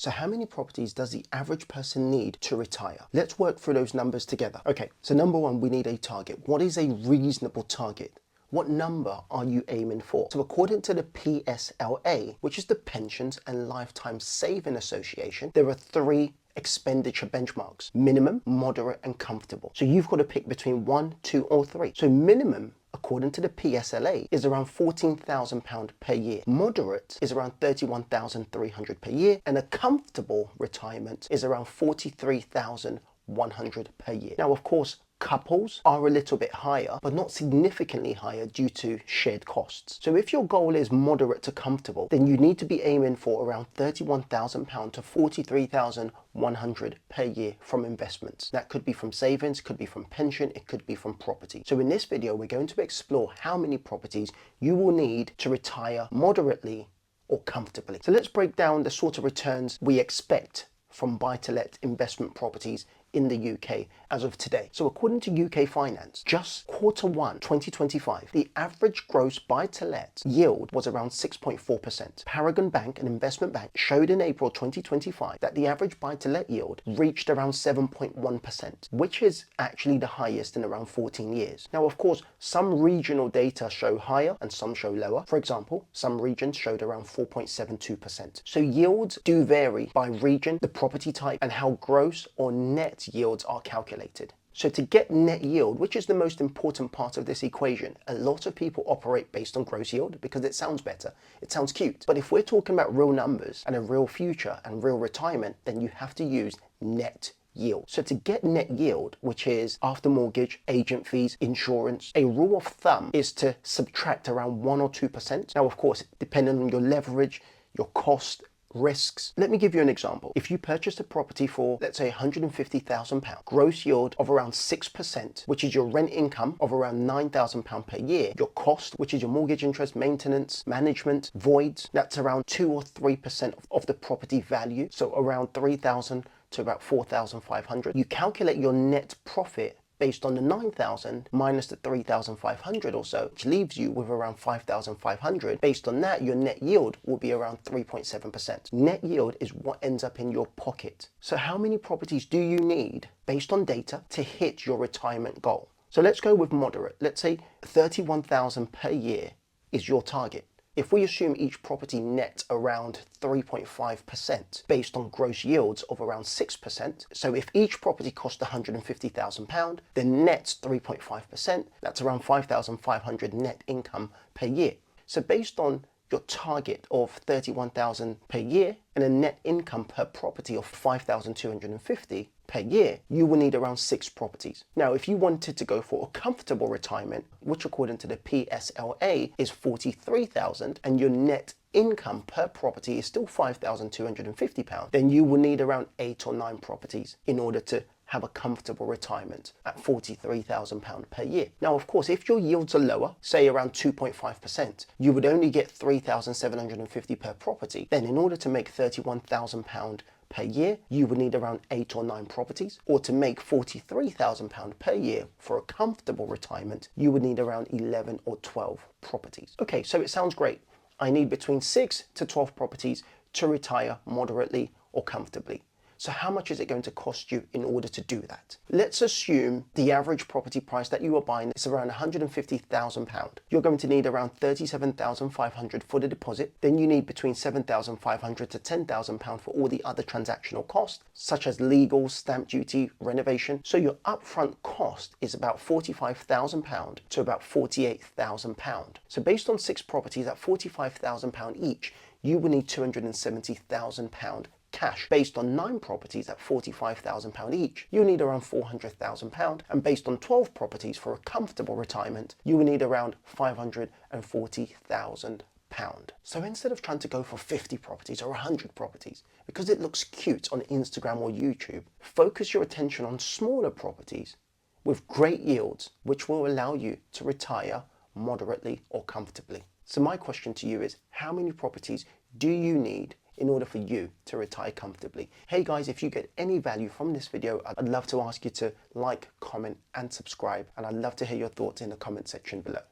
So how many properties does the average person need to retire? Let's work through those numbers together. Okay, so number one, we need a target. What is a reasonable target? What number are you aiming for? So according to the PSLA, which is the Pensions and Lifetime Saving Association, there are three expenditure benchmarks: minimum, moderate, and comfortable. So you've got to pick between 1, 2, or 3. So minimum, according to the PSLA, is around £14,000 per year. Moderate is around £31,300 per year, and a comfortable retirement is around £43,100 per year. Now, of course, couples are a little bit higher, but not significantly higher due to shared costs. So if your goal is moderate to comfortable, then you need to be aiming for around £31,000 to £43,100 per year from investments. That could be from savings, could be from pension, it could be from property. So in this video, we're going to explore how many properties you will need to retire moderately or comfortably. So let's break down the sort of returns we expect from buy-to-let investment properties in the UK as of today. So according to UK Finance, just Q1 2025, the average gross buy-to-let yield was around 6.4%. Paragon Bank, an investment bank, showed in April 2025 that the average buy-to-let yield reached around 7.1%, which is actually the highest in around 14 years. Now, of course, some regional data show higher and some show lower. For example, some regions showed around 4.72%. So yields do vary by region, the property type, and how gross or net yields are calculated. So to get net yield, which is the most important part of this equation, a lot of people operate based on gross yield because it sounds better, it sounds cute. But if we're talking about real numbers and a real future and real retirement, then you have to use net yield. So to get net yield, which is after mortgage, agent fees, insurance, a rule of thumb is to subtract around 1 or 2%. Now, of course, depending on your leverage, your cost, risks. Let me give you an example. If you purchased a property for, let's say, £150,000, gross yield of around 6%, which is your rent income of around £9,000 per year, your cost, which is your mortgage interest, maintenance, management, voids, that's around 2 or 3% of the property value, so around 3,000 to about 4,500. You calculate your net profit based on the 9,000 minus the 3,500 or so, which leaves you with around 5,500. Based on that, your net yield will be around 3.7%. Net yield is what ends up in your pocket. So how many properties do you need based on data to hit your retirement goal? So let's go with moderate. Let's say 31,000 per year is your target. If we assume each property net around 3.5% based on gross yields of around 6%, so if each property cost £150,000, then net's 3.5%, that's around 5,500 net income per year. So based on your target of 31,000 per year and a net income per property of 5,250 per year, you will need around 6 properties. Now, if you wanted to go for a comfortable retirement, which according to the PSLA is 43,000, and your net income per property is still £5,250, then you will need around 8 or 9 properties in order to have a comfortable retirement at £43,000 per year. Now, of course, if your yields are lower, say around 2.5%, you would only get £3,750 per property. Then in order to make £31,000 per year, you would need around 8 or 9 properties, or to make £43,000 per year for a comfortable retirement, you would need around 11 or 12 properties. Okay, so it sounds great. I need between 6 to 12 properties to retire moderately or comfortably. So how much is it going to cost you in order to do that? Let's assume the average property price that you are buying is around £150,000. You're going to need around £37,500 for the deposit. Then you need between £7,500 to £10,000 for all the other transactional costs, such as legal, stamp duty, renovation. So your upfront cost is about £45,000 to about £48,000. So based on 6 properties at £45,000 each, you will need £270,000 cash. Based on 9 properties at £45,000 each, you need around £400,000, and based on 12 properties for a comfortable retirement, you will need around £540,000. So instead of trying to go for 50 properties or 100 properties, because it looks cute on Instagram or YouTube, focus your attention on smaller properties with great yields, which will allow you to retire moderately or comfortably. So my question to you is, how many properties do you need in order for you to retire comfortably? Hey guys, if you get any value from this video, I'd love to ask you to like, comment and subscribe, and I'd love to hear your thoughts in the comment section below.